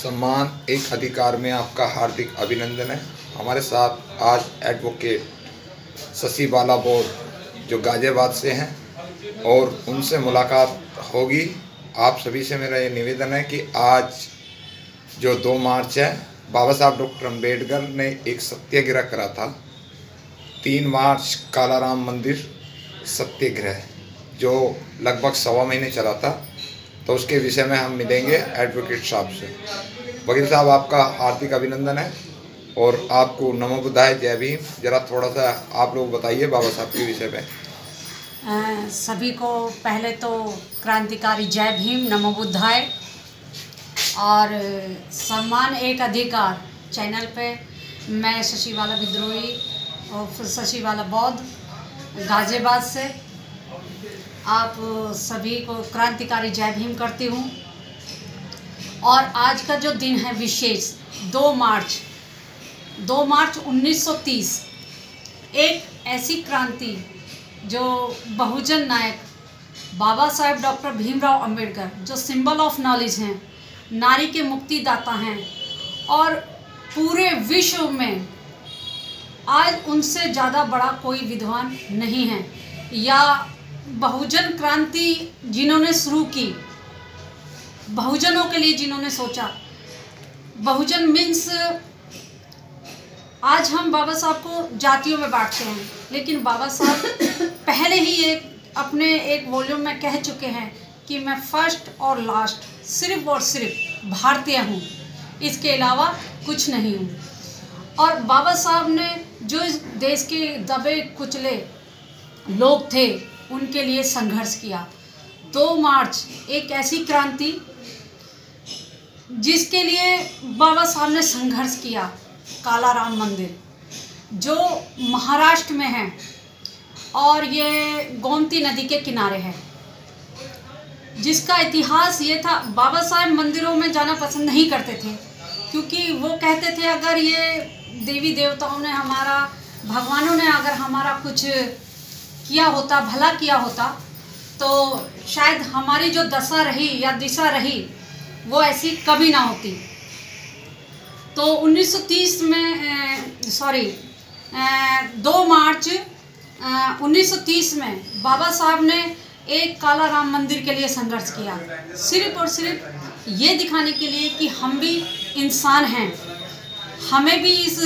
सम्मान एक अधिकार में आपका हार्दिक अभिनंदन है। हमारे साथ आज एडवोकेट शशि बाला बोध जो गाजियाबाद से हैं और उनसे मुलाकात होगी। आप सभी से मेरा ये निवेदन है कि आज जो 2 मार्च है, बाबा साहब डॉक्टर अम्बेडकर ने एक सत्याग्रह करा था। 3 मार्च कालाराम मंदिर सत्याग्रह जो लगभग 1.25 महीने चला था, तो उसके विषय में हम मिलेंगे एडवोकेट साहब से। वकील साहब, आपका हार्दिक अभिनंदन है और आपको नमो बुद्धाय, जय भीम। जरा थोड़ा सा आप लोग बताइए बाबा साहब के विषय में। सभी को पहले तो क्रांतिकारी जय भीम, नमो बुद्धाय। और सम्मान एक अधिकार चैनल पे मैं शशि बाला विद्रोही और शशि बाला बौद्ध गाजियाबाद से आप सभी को क्रांतिकारी जय भीम करती हूँ। और आज का जो दिन है विशेष 2 मार्च 1930, एक ऐसी क्रांति जो बहुजन नायक बाबा साहेब डॉक्टर भीमराव अंबेडकर जो सिंबल ऑफ नॉलेज हैं, नारी के मुक्तिदाता हैं और पूरे विश्व में आज उनसे ज़्यादा बड़ा कोई विद्वान नहीं है। या बहुजन क्रांति जिन्होंने शुरू की, बहुजनों के लिए जिन्होंने सोचा, बहुजन मीन्स आज हम बाबा साहब को जातियों में बांटते हैं, लेकिन बाबा साहब पहले ही अपने एक वॉल्यूम में कह चुके हैं कि मैं फर्स्ट और लास्ट सिर्फ और सिर्फ भारतीय हूँ, इसके अलावा कुछ नहीं हूँ। और बाबा साहब ने जो इस देश के दबे कुचले लोग थे उनके लिए संघर्ष किया। 2 मार्च एक ऐसी क्रांति जिसके लिए बाबा साहब ने संघर्ष किया। कालाराम मंदिर जो महाराष्ट्र में है और ये गोमती नदी के किनारे है, जिसका इतिहास ये था, बाबा साहब मंदिरों में जाना पसंद नहीं करते थे क्योंकि वो कहते थे अगर ये देवी देवताओं ने हमारा, भगवानों ने अगर हमारा कुछ किया होता, भला किया होता, तो शायद हमारी जो दशा रही या दिशा रही वो ऐसी कभी ना होती। तो 1930 में 2 मार्च 1930 में बाबा साहब ने एक कालाराम मंदिर के लिए संघर्ष किया, सिर्फ और सिर्फ ये दिखाने के लिए कि हम भी इंसान हैं, हमें भी इस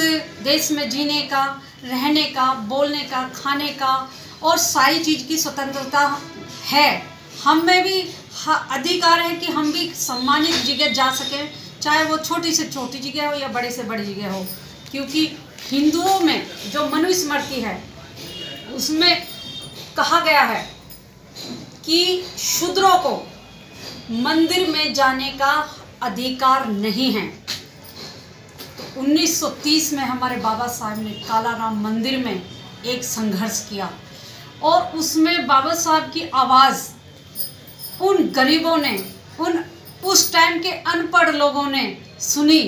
देश में जीने का, रहने का, बोलने का, खाने का और सारी चीज़ की स्वतंत्रता है। हम में भी अधिकार है कि हम भी सम्मानित जगह जा सकें, चाहे वो छोटी से छोटी जगह हो या बड़ी से बड़ी जगह हो। क्योंकि हिंदुओं में जो मनुस्मृति है उसमें कहा गया है कि शूद्रों को मंदिर में जाने का अधिकार नहीं है। तो 1930 में हमारे बाबा साहब ने कालाराम मंदिर में एक संघर्ष किया और उसमें बाबा साहब की आवाज़ उन गरीबों ने, उस टाइम के अनपढ़ लोगों ने सुनी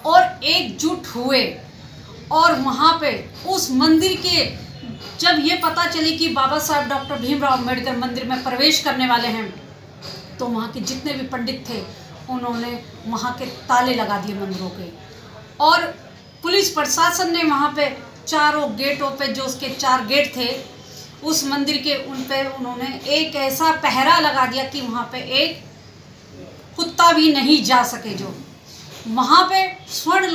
और एकजुट हुए। और वहाँ पे उस मंदिर के जब ये पता चली कि बाबा साहब डॉक्टर भीमराव अंबेडकर मंदिर में प्रवेश करने वाले हैं, तो वहाँ के जितने भी पंडित थे उन्होंने वहाँ के ताले लगा दिए मंदिरों के। और पुलिस प्रशासन ने वहाँ पे चारों गेटों पे, जो उसके 4 गेट थे उस मंदिर के, उन पे उन्होंने एक ऐसा पहरा लगा दिया कि वहाँ पे एक कुत्ता भी नहीं जा सके। जो वहाँ पे स्वर्ण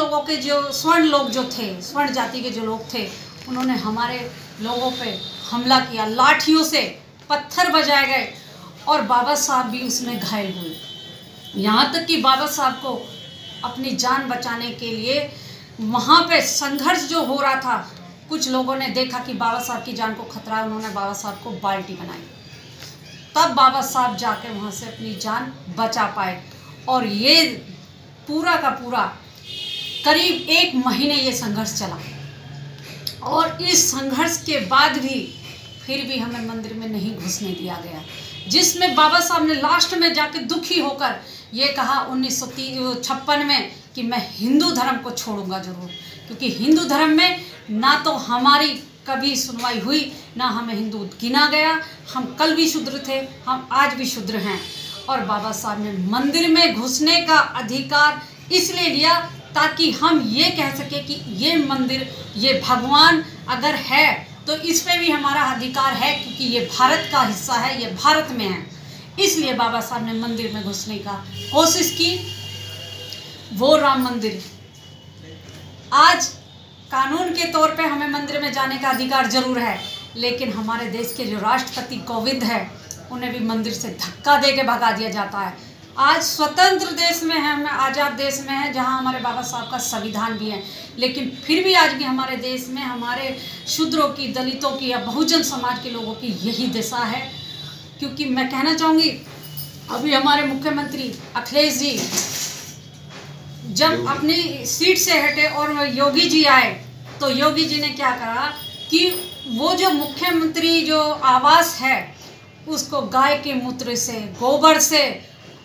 लोग जो थे, स्वर्ण जाति के जो लोग थे, उन्होंने हमारे लोगों पे हमला किया, लाठियों से पत्थर बजाए गए और बाबा साहब भी उसमें घायल हुए। यहाँ तक कि बाबा साहब को अपनी जान बचाने के लिए वहाँ पे संघर्ष जो हो रहा था, कुछ लोगों ने देखा कि बाबा साहब की जान को खतरा है, उन्होंने बाबा साहब को बाल्टी बनाई, तब बाबा साहब जाके वहाँ से अपनी जान बचा पाए। और ये पूरा का पूरा करीब 1 महीने ये संघर्ष चला और इस संघर्ष के बाद भी फिर भी हमें मंदिर में नहीं घुसने दिया गया, जिसमें बाबा साहब ने लास्ट में जाके दुखी होकर ये कहा 1956 में कि मैं हिंदू धर्म को छोड़ूंगा जरूर, क्योंकि हिंदू धर्म में ना तो हमारी कभी सुनवाई हुई, ना हमें हिंदू गिना गया। हम कल भी शूद्र थे, हम आज भी शूद्र हैं। और बाबा साहब ने मंदिर में घुसने का अधिकार इसलिए लिया ताकि हम ये कह सके कि ये मंदिर, ये भगवान अगर है तो इस पे भी हमारा अधिकार है, क्योंकि ये भारत का हिस्सा है, ये भारत में है। इसलिए बाबा साहब ने मंदिर में घुसने का कोशिश की। वो राम मंदिर, आज कानून के तौर पे हमें मंदिर में जाने का अधिकार जरूर है, लेकिन हमारे देश के जो राष्ट्रपति कोविंद है उन्हें भी मंदिर से धक्का दे के भगा दिया जाता है। आज स्वतंत्र देश में है, हम आज़ाद देश में है, जहां हमारे बाबा साहब का संविधान भी है, लेकिन फिर भी आज भी हमारे देश में हमारे शूद्रों की, दलितों की या बहुजन समाज के लोगों की यही दशा है। क्योंकि मैं कहना चाहूँगी, अभी हमारे मुख्यमंत्री अखिलेश जी जब अपनी सीट से हटे और योगी जी आए, तो योगी जी ने क्या करा कि वो जो मुख्यमंत्री जो आवास है उसको गाय के मूत्र से, गोबर से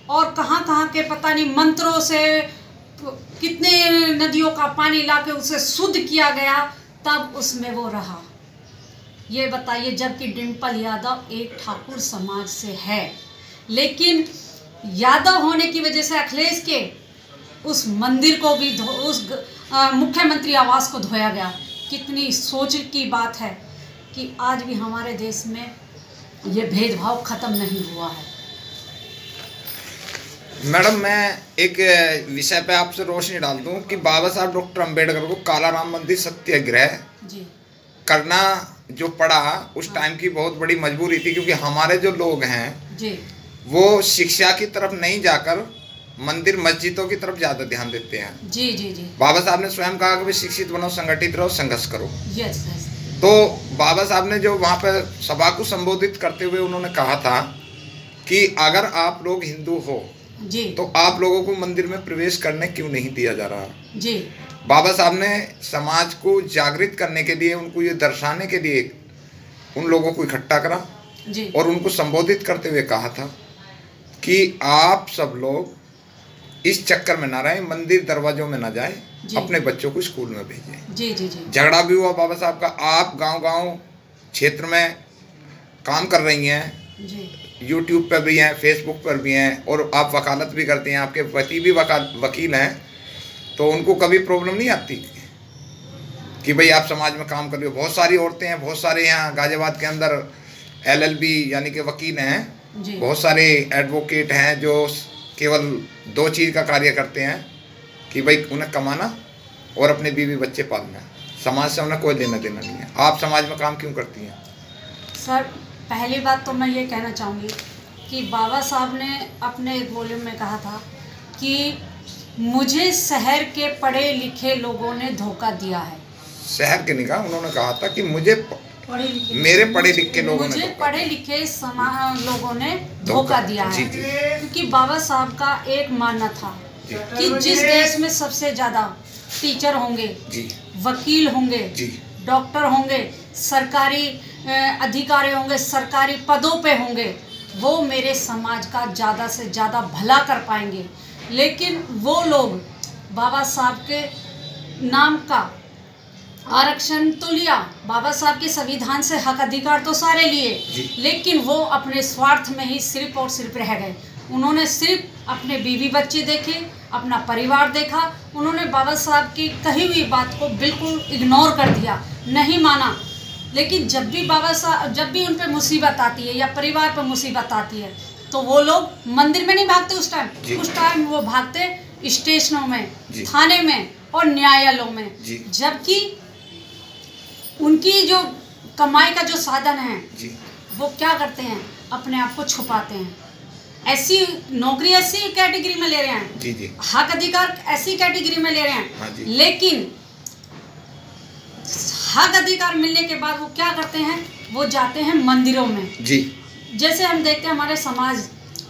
और कहाँ कहाँ के पता नहीं मंत्रों से, कितने नदियों का पानी लाके उसे शुद्ध किया गया, तब उसमें वो रहा। ये बताइए, जबकि डिम्पल यादव एक ठाकुर समाज से है, लेकिन यादव होने की वजह से अखिलेश के उस मंदिर को भी उस मुख्यमंत्री आवास को धोया गया। कितनी सोच की बात है कि आज भी हमारे देश में ये भेदभाव खत्म नहीं हुआ है। मैडम, मैं एक विषय पे आपसे रोशनी डाल दूं कि बाबा साहब डॉक्टर अंबेडकर को काला राम मंदिर सत्याग्रह करना जो पड़ा, उस टाइम की बहुत बड़ी मजबूरी थी, क्योंकि हमारे जो लोग हैं जी, वो शिक्षा की तरफ नहीं जाकर मंदिर मस्जिदों की तरफ ज्यादा ध्यान देते हैं। जी जी जी। बाबा साहब ने स्वयं कहा कि शिक्षित बनो, संगठित रहो, संघर्ष करो। Yes yes. तो बाबा साहब ने जो वहाँ पे सभा को संबोधित करते हुए उन्होंने कहा था कि अगर आप लोग हिंदू हो जी, तो आप लोगों को मंदिर में प्रवेश करने क्यों नहीं दिया जा रहा जी। बाबा साहब ने समाज को जागृत करने के लिए, उनको ये दर्शाने के लिए उन लोगों को इकट्ठा करा जी, और उनको संबोधित करते हुए कहा था कि आप सब लोग इस चक्कर में ना रहें, मंदिर दरवाजों में ना जाएं, अपने बच्चों को स्कूल में भेजें। जी जी जी। झगड़ा भी हुआ बाबा साहब का। आप गांव-गांव क्षेत्र में काम कर रही हैं जी, यूट्यूब पर भी हैं, फेसबुक पर भी हैं, और आप वकालत भी करती हैं, आपके पति भी वकील हैं, तो उनको कभी प्रॉब्लम नहीं आती कि भाई आप समाज में काम कर रही हो। बहुत सारी औरतें हैं, बहुत सारे यहाँ गाजियाबाद के अंदर LLB यानी कि वकील हैं, बहुत सारे एडवोकेट हैं जो केवल 2 चीज़ का कार्य करते हैं कि भाई उन्हें कमाना और अपने बीवी बच्चे पालना, समाज से उन्हें कोई लेना देना नहीं है। आप समाज में काम क्यों करती हैं? सर, पहली बात तो मैं ये कहना चाहूँगी कि बाबा साहब ने अपने एक वॉल्यूम में कहा था कि मुझे शहर के पढ़े लिखे लोगों ने धोखा दिया है। शहर के नहीं कहा, उन्होंने कहा था कि मुझे मेरे पढ़े लिखे लोगों ने, पढ़े लिखे लोगों ने धोखा दिया है। क्योंकि बाबा साहब का एक मानना था कि जिस देश में सबसे ज़्यादा टीचर होंगे, वकील होंगे, डॉक्टर होंगे, सरकारी अधिकारी होंगे, सरकारी पदों पे होंगे, वो मेरे समाज का ज़्यादा से ज़्यादा भला कर पाएंगे। लेकिन वो लोग बाबा साहब के नाम का आरक्षण तो लिया, बाबा साहब के संविधान से हक अधिकार तो सारे लिए, लेकिन वो अपने स्वार्थ में ही सिर्फ और सिर्फ रह गए। उन्होंने सिर्फ अपने बीवी बच्चे देखे, अपना परिवार देखा। उन्होंने बाबा साहब की कही हुई बात को बिल्कुल इग्नोर कर दिया, नहीं माना। लेकिन जब भी उन पर मुसीबत आती है या परिवार पर मुसीबत आती है, तो वो लोग मंदिर में नहीं भागते। उस टाइम वो भागते स्टेशनों में, थाने में और न्यायालयों में। जबकि उनकी जो कमाई का जो साधन है वो क्या करते हैं, अपने आप को छुपाते हैं। ऐसी नौकरी ऐसी कैटेगरी में ले रहे हैं, हक अधिकार ऐसी कैटेगरी में ले रहे हैं, लेकिन हक अधिकार मिलने के बाद वो क्या करते हैं, वो जाते हैं मंदिरों में। जैसे हम देखते हैं हमारे समाज,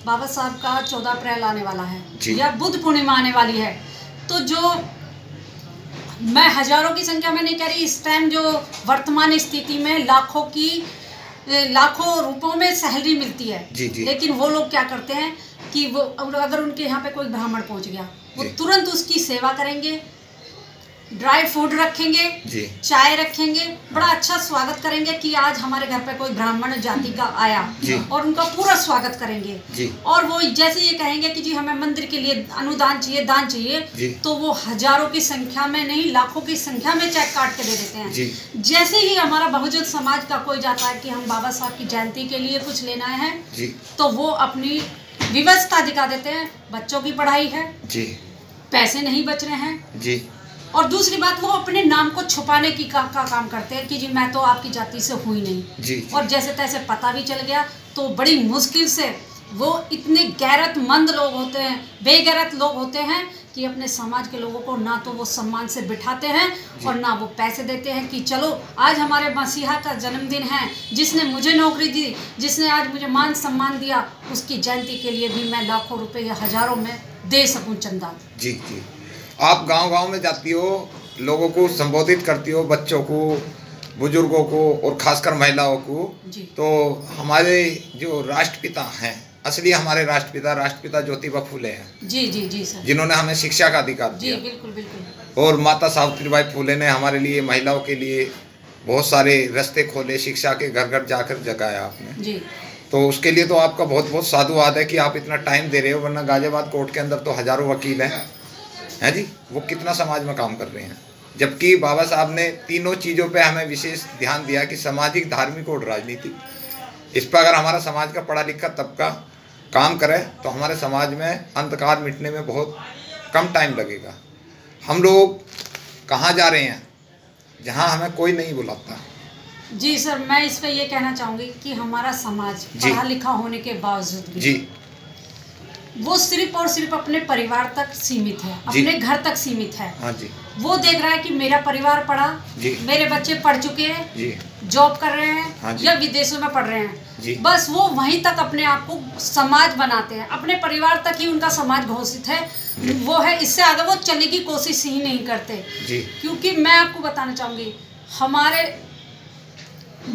बाबा साहब का 14 अप्रैल आने वाला है या बुद्ध पूर्णिमा आने वाली है, तो जो मैं हजारों की संख्या में नहीं कह रही, इस टाइम जो वर्तमान स्थिति में लाखों रुपयों में सैलरी मिलती है, लेकिन वो लोग क्या करते हैं कि वो अगर उनके यहाँ पे कोई ब्राह्मण पहुँच गया, वो तुरंत उसकी सेवा करेंगे, ड्राई फूड रखेंगे जी, चाय रखेंगे, बड़ा अच्छा स्वागत करेंगे कि आज हमारे घर पे कोई ब्राह्मण जाति का आया जी, और उनका पूरा स्वागत करेंगे जी, और वो जैसे ये कहेंगे कि जी हमें मंदिर के लिए अनुदान चाहिए, दान चाहिए, जी, तो वो हजारों की संख्या में नहीं लाखों की संख्या में चेक काट के दे देते हैं। जी, जैसे ही हमारा बहुजन समाज का कोई जाता है कि हम बाबा साहब की जयंती के लिए कुछ लेना है जी, तो वो अपनी व्यवस्था दिखा देते हैं। बच्चों की पढ़ाई है, जी, पैसे नहीं बच रहे हैं, जी, और दूसरी बात वो अपने नाम को छुपाने की का काम करते हैं कि जी मैं तो आपकी जाति से हुई नहीं, जी, और जैसे तैसे पता भी चल गया तो बड़ी मुश्किल से वो इतने गैरतमंद लोग होते हैं, बेगैरत लोग होते हैं कि अपने समाज के लोगों को ना तो वो सम्मान से बिठाते हैं और ना वो पैसे देते हैं कि चलो आज हमारे मसीहा का जन्मदिन है, जिसने मुझे नौकरी दी, जिसने आज मुझे मान सम्मान दिया, उसकी जयंती के लिए भी मैं लाखों रुपए या हजारों में दे सकूं चंदा। जी, जी। आप गांव-गांव में जाती हो, लोगों को संबोधित करती हो, बच्चों को, बुजुर्गों को और खासकर महिलाओं को। जी। तो हमारे जो राष्ट्रपिता हैं, असली हमारे राष्ट्रपिता ज्योतिबा फूले हैं, जी जी जी सर। जिन्होंने हमें शिक्षा का अधिकार जी दिया। बिल्कुल बिल्कुल। और माता सावित्रीबाई फूले ने हमारे लिए, महिलाओं के लिए बहुत सारे रास्ते खोले, शिक्षा के घर घर जाकर जगाया आपने। जी तो उसके लिए तो आपका बहुत बहुत साधुवाद है कि आप इतना टाइम दे रहे हो, वरना गाजियाबाद कोर्ट के अंदर तो हजारों वकील हैं जी, वो कितना समाज में काम कर रहे हैं। जबकि बाबा साहब ने तीनों चीज़ों पे हमें विशेष ध्यान दिया कि सामाजिक, धार्मिक और राजनीतिक, इस पर अगर हमारा समाज का पढ़ा लिखा तबका काम करे तो हमारे समाज में अंधकार मिटने में बहुत कम टाइम लगेगा। हम लोग कहाँ जा रहे हैं जहाँ हमें कोई नहीं बुलाता। जी सर, मैं इस पर ये कहना चाहूँगी कि हमारा समाज पढ़ा लिखा होने के बावजूद भी जी, वो सिर्फ और सिर्फ अपने परिवार तक सीमित है, अपने घर तक सीमित है। हाँ जी, वो देख रहा है कि मेरा परिवार पढ़ा, जी, मेरे बच्चे पढ़ चुके हैं, जी, जॉब कर रहे हैं, हाँ जी, या विदेशों में पढ़ रहे हैं, जी, बस वो वहीं तक अपने आप को समाज बनाते हैं, अपने परिवार तक ही उनका समाज घोषित है, वो है, इससे आगे वो चलने की कोशिश ही नहीं करते। जी, क्योंकि मैं आपको बताना चाहूँगी, हमारे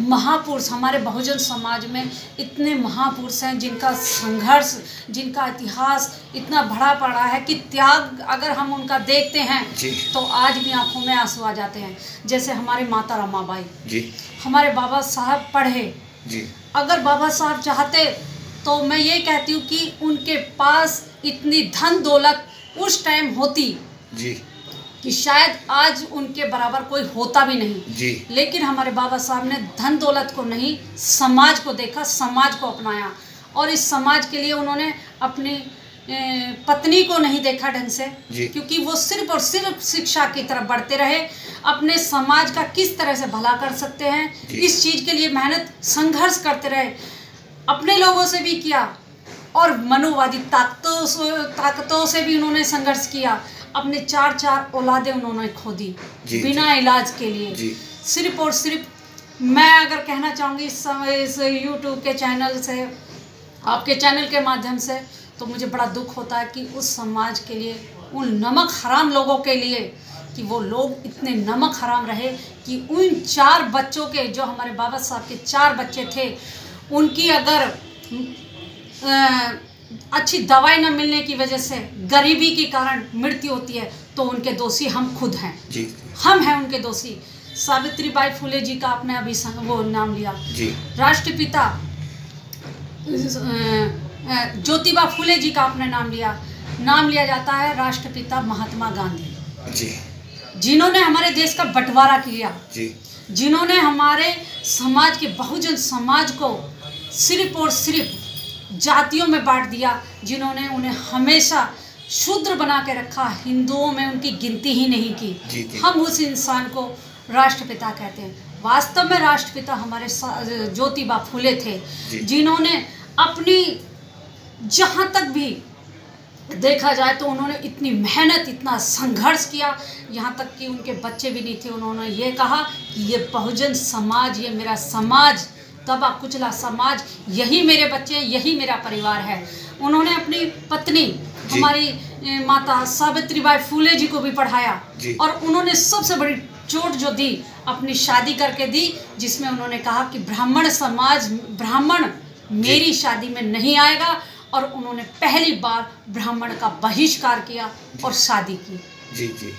महापुरुष, हमारे बहुजन समाज में इतने महापुरुष हैं जिनका संघर्ष, जिनका इतिहास इतना भरा पड़ा है कि त्याग अगर हम उनका देखते हैं जी, तो आज भी आंखों में आंसू आ जाते हैं। जैसे हमारे माता रमाबाई जी, हमारे बाबा साहब पढ़े, जी, अगर बाबा साहब चाहते तो मैं ये कहती हूँ कि उनके पास इतनी धन दौलत उस टाइम होती जी, कि शायद आज उनके बराबर कोई होता भी नहीं। जी, लेकिन हमारे बाबा साहब ने धन दौलत को नहीं, समाज को देखा, समाज को अपनाया, और इस समाज के लिए उन्होंने अपनी पत्नी को नहीं देखा ढंग से, क्योंकि वो सिर्फ और सिर्फ शिक्षा की तरफ बढ़ते रहे। अपने समाज का किस तरह से भला कर सकते हैं, इस चीज़ के लिए मेहनत, संघर्ष करते रहे, अपने लोगों से भी किया और मनोवादी ताकतों से भी उन्होंने संघर्ष किया। अपने चार औलादें उन्होंने खो दी बिना इलाज के लिए। सिर्फ और सिर्फ मैं अगर कहना चाहूँगी इस यूट्यूब के चैनल से, आपके चैनल के माध्यम से, तो मुझे बड़ा दुख होता है कि उस समाज के लिए, उन नमक हराम लोगों के लिए, कि वो लोग इतने नमक हराम रहे कि उन 4 बच्चों के, जो हमारे बाबा साहब के 4 बच्चे थे, उनकी अगर अच्छी दवाई न मिलने की वजह से, गरीबी के कारण मृत्यु होती है, तो उनके दोषी हम खुद हैं जी। हम हैं उनके दोषी। सावित्रीबाई फुले जी का आपने अभी वो नाम लिया जी। राष्ट्रपिता ज्योतिबा फुले जी का आपने नाम लिया जाता है राष्ट्रपिता महात्मा गांधी जी, जिन्होंने हमारे देश का बंटवारा किया जी, जिन्होंने हमारे समाज के, बहुजन समाज को सिर्फ और सिर्फ जातियों में बांट दिया, जिन्होंने उन्हें हमेशा शूद्र बना के रखा, हिंदुओं में उनकी गिनती ही नहीं की जी। हम उस इंसान को राष्ट्रपिता कहते हैं। वास्तव में राष्ट्रपिता हमारे ज्योतिबा फुले थे, जिन्होंने अपनी, जहाँ तक भी देखा जाए तो उन्होंने इतनी मेहनत, इतना संघर्ष किया, यहाँ तक कि उनके बच्चे भी नहीं थे। उन्होंने ये कहा कि ये बहुजन समाज, ये मेरा समाज, दबा कुचला समाज, यही मेरे बच्चे, यही मेरा परिवार है। उन्होंने अपनी पत्नी, हमारी माता सावित्रीबाई फुले जी को भी पढ़ाया, और उन्होंने सबसे बड़ी चोट जो दी, अपनी शादी करके दी, जिसमें उन्होंने कहा कि ब्राह्मण समाज, ब्राह्मण मेरी शादी में नहीं आएगा, और उन्होंने पहली बार ब्राह्मण का बहिष्कार किया और शादी की जी जी।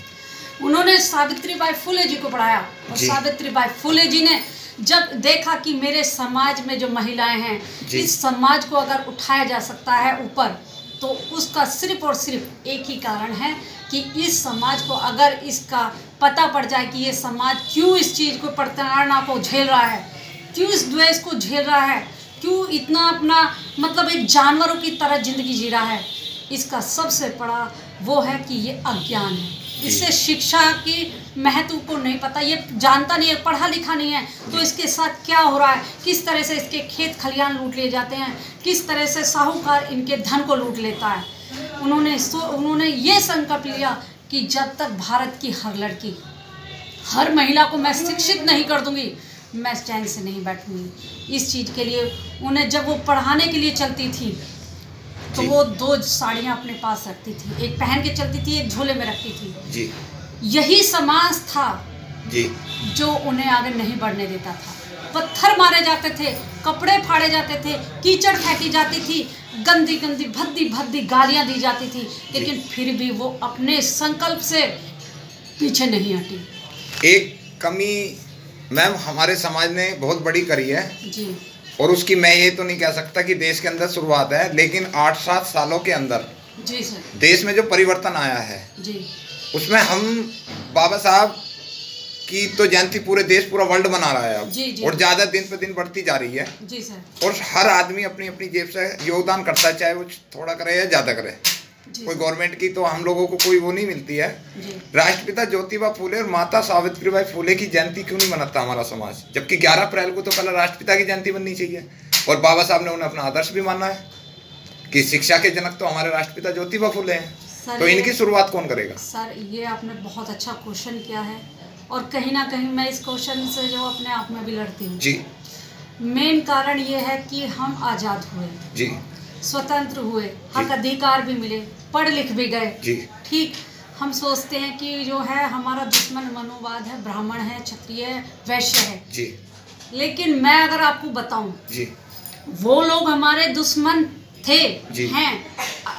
उन्होंने सावित्रीबाई फुले जी को पढ़ाया और सावित्रीबाई फुले जी ने जब देखा कि मेरे समाज में जो महिलाएं हैं, इस समाज को अगर उठाया जा सकता है ऊपर, तो उसका सिर्फ और सिर्फ एक ही कारण है कि इस समाज को अगर इसका पता पड़ जाए कि ये समाज क्यों इस चीज़ को, प्रताड़ना को झेल रहा है, क्यों इस द्वेष को झेल रहा है, क्यों इतना अपना मतलब एक जानवरों की तरह ज़िंदगी जी रहा है, इसका सबसे बड़ा वो है कि ये अज्ञान है। इससे शिक्षा की महत्व को नहीं पता, ये जानता नहीं है, पढ़ा लिखा नहीं है, तो इसके साथ क्या हो रहा है, किस तरह से इसके खेत खलियान लूट लिए जाते हैं, किस तरह से साहूकार इनके धन को लूट लेता है। उन्होंने ये संकल्प लिया कि जब तक भारत की हर लड़की, हर महिला को मैं शिक्षित नहीं कर दूंगी, मैं चैन से नहीं बैठूंगी। इस चीज़ के लिए उन्हें जब वो पढ़ाने के लिए चलती थी तो वो 2 साड़ियाँ अपने पास रखती थी, एक पहन के चलती थी, एक झोले में रखती थी जी। यही समाज था जी जो उन्हें आगे नहीं बढ़ने देता था। पत्थर मारे जाते थे, कपड़े फाड़े जाते थे, कीचड़ फेंकी जाती थी, गंदी गंदी भद्दी भद्दी गालियाँ दी जाती थी, लेकिन फिर भी वो अपने संकल्प से पीछे नहीं हटी। एक कमी मैम हमारे समाज ने बहुत बड़ी करी है जी, और उसकी मैं ये तो नहीं कह सकता कि देश के अंदर शुरुआत है, लेकिन 8-7 सालों के अंदर जी सर देश में जो परिवर्तन आया है जी, उसमें हम बाबा साहब की तो जयंती पूरे देश, पूरा वर्ल्ड मना रहा है अब जी, जी। और ज़्यादा दिन पे दिन बढ़ती जा रही है जी सर। और हर आदमी अपनी अपनी जेब से योगदान करता है, चाहे वो थोड़ा करे या ज़्यादा करे। कोई गवर्नमेंट की तो हम लोगों को कोई वो नहीं मिलती है। राष्ट्रपिता ज्योतिबा फूले और माता सावित्रीबाई फूले की जयंती क्यों नहीं मनाता हमारा समाज, जबकि 11 अप्रैल को तो पहले राष्ट्रपिता की जयंती बननी चाहिए। और बाबा साहब ने उन्हें अपना आदर्श भी माना है कि शिक्षा के जनक तो हमारे राष्ट्रपिता ज्योतिबा फूले हैं, तो इनकी शुरुआत कौन करेगा? सर ये आपने बहुत अच्छा क्वेश्चन किया है, और कहीं ना कहीं मैं इस क्वेश्चन से जो अपने आप में भी लड़ती हूँ जी। मेन कारण ये है कि हम आज़ाद हुए जी, स्वतंत्र हुए, हक अधिकार भी मिले, पढ़ लिख भी गए जी। ठीक, हम सोचते हैं कि जो है हमारा दुश्मन मनोवाद है, ब्राह्मण है, क्षत्रिय है, वैश्य है जी। लेकिन मैं अगर आपको बताऊं जी, वो लोग हमारे दुश्मन थे जी, हैं,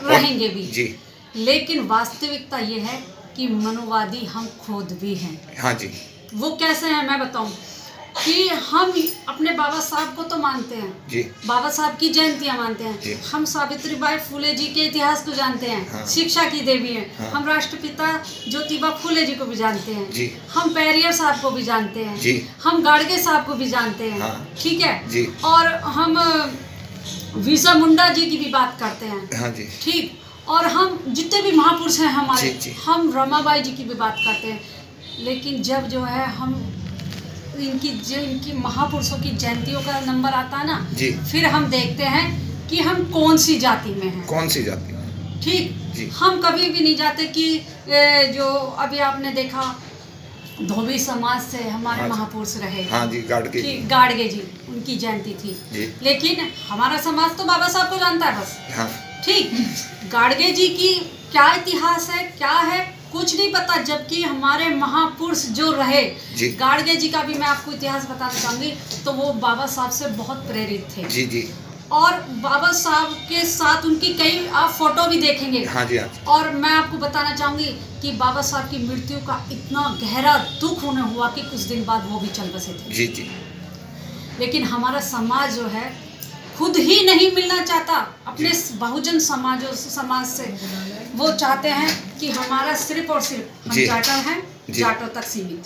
रहेंगे भी जी। लेकिन वास्तविकता ये है कि मनोवादी हम खुद भी हैं। हाँ जी। वो कैसे हैं मैं बताऊं कि हम अपने बाबा साहब को तो मानते हैं जी, बाबा साहब की जयंतियाँ मानते हैं जी। हम सावित्रीबाई फुले जी के इतिहास को जानते हैं हाँ। शिक्षा की देवी हैं हाँ। हम राष्ट्रपिता ज्योतिबा फुले जी को भी जानते हैं जी। हम पेरियर साहब को भी जानते हैं जी। हम गाडगे साहब को भी जानते हैं हाँ। ठीक है जी। और हम बिरसा मुंडा जी की भी बात करते हैं हाँ जी। ठीक, और हम जितने भी महापुरुष हैं हमारे जी, जी। हम रमाबाई जी की भी बात करते हैं। लेकिन जब जो है हम इनकी महापुरुषों की जयंतियों का नंबर आता है ना जी, फिर हम देखते हैं कि हम कौन सी जाति में हैं, कौन सी जाति में ठीक जी। हम कभी भी नहीं जाते कि जो अभी आपने देखा धोबी समाज से हमारे हाँ महापुरुष रहे हाँ जी, गाडगे जी, उनकी जयंती थी जी। लेकिन हमारा समाज तो बाबा साहब को जानता है बस हाँ। ठीक, गाडगे जी की क्या इतिहास है, क्या है, कुछ नहीं पता, जबकि हमारे महापुरुष जो रहे, गाडगे जी का भी मैं आपको इतिहास बताना चाहूंगी, तो वो बाबा साहब से बहुत प्रेरित थे जी जी। और बाबा साहब के साथ उनकी कई आप फोटो भी देखेंगे हाँ जी, हाँ जी। और मैं आपको बताना चाहूंगी कि बाबा साहब की मृत्यु का इतना गहरा दुख उन्हें हुआ कि कुछ दिन बाद वो भी चल बसे थे जी जी। लेकिन हमारा समाज जो है खुद ही नहीं मिलना चाहता अपने बहुजन समाज से। वो चाहते हैं कि हमारा सिर्फ और सिर्फ हम जाटा हैं, जाटों तक सीमित,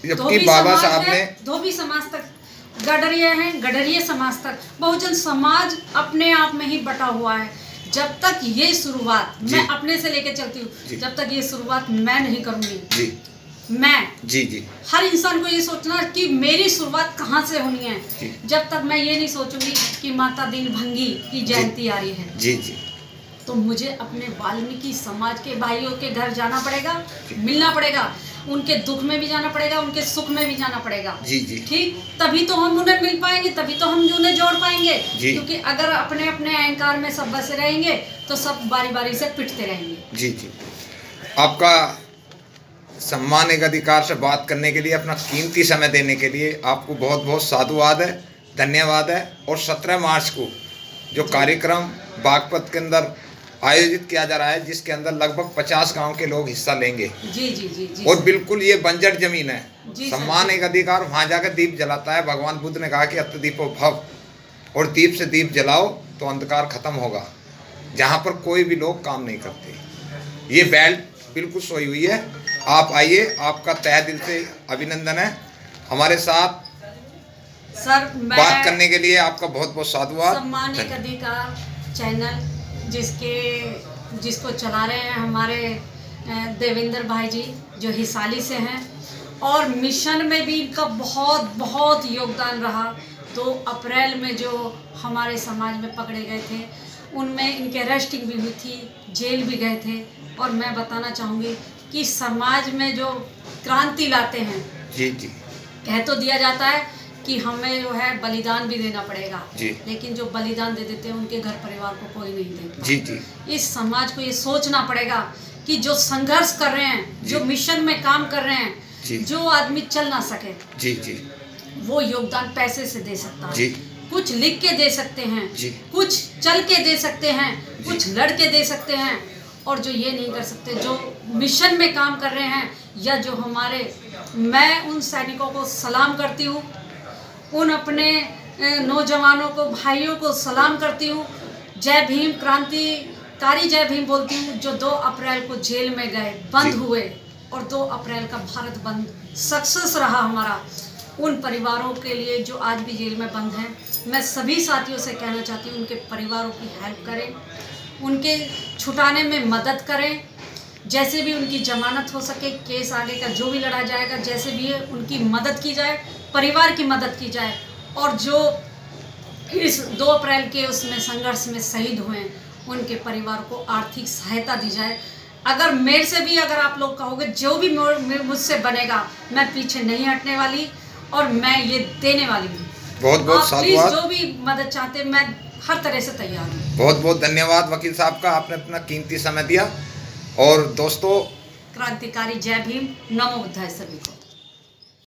जबकि बाबा साहब ने धोबी समाज तक, गडरिया हैं, गडरिया समाज तक, बहुजन समाज अपने आप में ही बटा हुआ है। जब तक ये शुरुआत मैं अपने से लेके चलती हूँ, जब तक ये शुरुआत मैं नहीं करूँगी मैं जी जी, हर इंसान को ये सोचना कि मेरी शुरुआत कहाँ से होनी है। जब तक मैं ये नहीं सोचूंगी कि माता दीन भंगी की जयंती आ रही है जी जी, तो मुझे अपने वाल्मीकि समाज के भाइयों के घर जाना पड़ेगा, मिलना पड़ेगा, उनके दुख में भी जाना पड़ेगा, उनके सुख में भी जाना पड़ेगा जी जी। ठीक, तभी तो हम उन्हें मिल पाएंगे, तभी तो हम उन्हें जोड़ पाएंगे। क्योंकि अगर अपने अपने अहंकार में सब बसे रहेंगे तो सब बारी बारी से पिटते रहेंगे जी जी। आपका सम्मान एक अधिकार से बात करने के लिए, अपना कीमती समय देने के लिए आपको बहुत बहुत साधुवाद है, धन्यवाद है। और 17 मार्च को जो कार्यक्रम बागपत के अंदर आयोजित किया जा रहा है, जिसके अंदर लगभग 50 गांव के लोग हिस्सा लेंगे। जी जी जी जी। और बिल्कुल ये बंजर जमीन है, सम्मान जी। एक अधिकार, वहां जाकर दीप जलाता है। भगवान बुद्ध ने कहा कि अत्य दीपो भव, और दीप से दीप जलाओ तो अंधकार खत्म होगा, जहाँ पर कोई भी लोग काम नहीं करते। ये बेल्ट बिल्कुल सोई हुई है। आप आइए, आपका तहे दिल से अभिनंदन है। हमारे साथ सर बात करने के लिए आपका बहुत बहुत साधुवाद। सम्मान एक अधिकार चैनल जिसको चला रहे हैं हमारे देवेंद्र भाई जी, जो हिसाली से हैं, और मिशन में भी इनका बहुत बहुत योगदान रहा। 2 अप्रैल में जो हमारे समाज में पकड़े गए थे, उनमें इनके अरेस्टिंग भी हुई थी, जेल भी गए थे। और मैं बताना चाहूँगी कि समाज में जो क्रांति लाते हैं, जी जी, कह तो दिया जाता है कि हमें जो है बलिदान भी देना पड़ेगा, लेकिन जो बलिदान दे देते हैं उनके घर परिवार को कोई नहीं देता। जी जी। इस समाज को ये सोचना पड़ेगा कि जो संघर्ष कर रहे हैं, जो मिशन में काम कर रहे हैं, जो आदमी चल ना सके, जी जी, वो योगदान पैसे से दे सकता है, कुछ लिख के दे सकते हैं, कुछ चल के दे सकते हैं, कुछ लड़ के दे सकते हैं। और जो ये नहीं कर सकते, जो मिशन में काम कर रहे हैं, या जो हमारे, मैं उन सैनिकों को सलाम करती हूँ, उन अपने नौजवानों को, भाइयों को सलाम करती हूँ। जय भीम, क्रांतिकारी जय भीम बोलती हूँ। जो 2 अप्रैल को जेल में गए, बंद हुए, और 2 अप्रैल का भारत बंद सक्सेस रहा हमारा, उन परिवारों के लिए जो आज भी जेल में बंद हैं, मैं सभी साथियों से कहना चाहती हूँ, उनके परिवारों की हेल्प करें, उनके छुटाने में मदद करें। जैसे भी उनकी जमानत हो सके, केस आगे का जो भी लड़ा जाएगा, जैसे भी है उनकी मदद की जाए, परिवार की मदद की जाए। और जो इस 2 अप्रैल के उसमें संघर्ष में शहीद हुए हैं, उनके परिवार को आर्थिक सहायता दी जाए। अगर मेरे से भी, अगर आप लोग कहोगे, जो भी मुझसे बनेगा, मैं पीछे नहीं हटने वाली, और मैं ये देने वाली हूँ। बहुत बहुत साधुवाद। जो भी मदद चाहते, मैं हर तरह से तैयार हूँ। बहुत बहुत धन्यवाद वकील साहब का, आपने अपना कीमती समय दिया। और दोस्तों, क्रांतिकारी जय भीम, नमो बुद्धाय सभी को।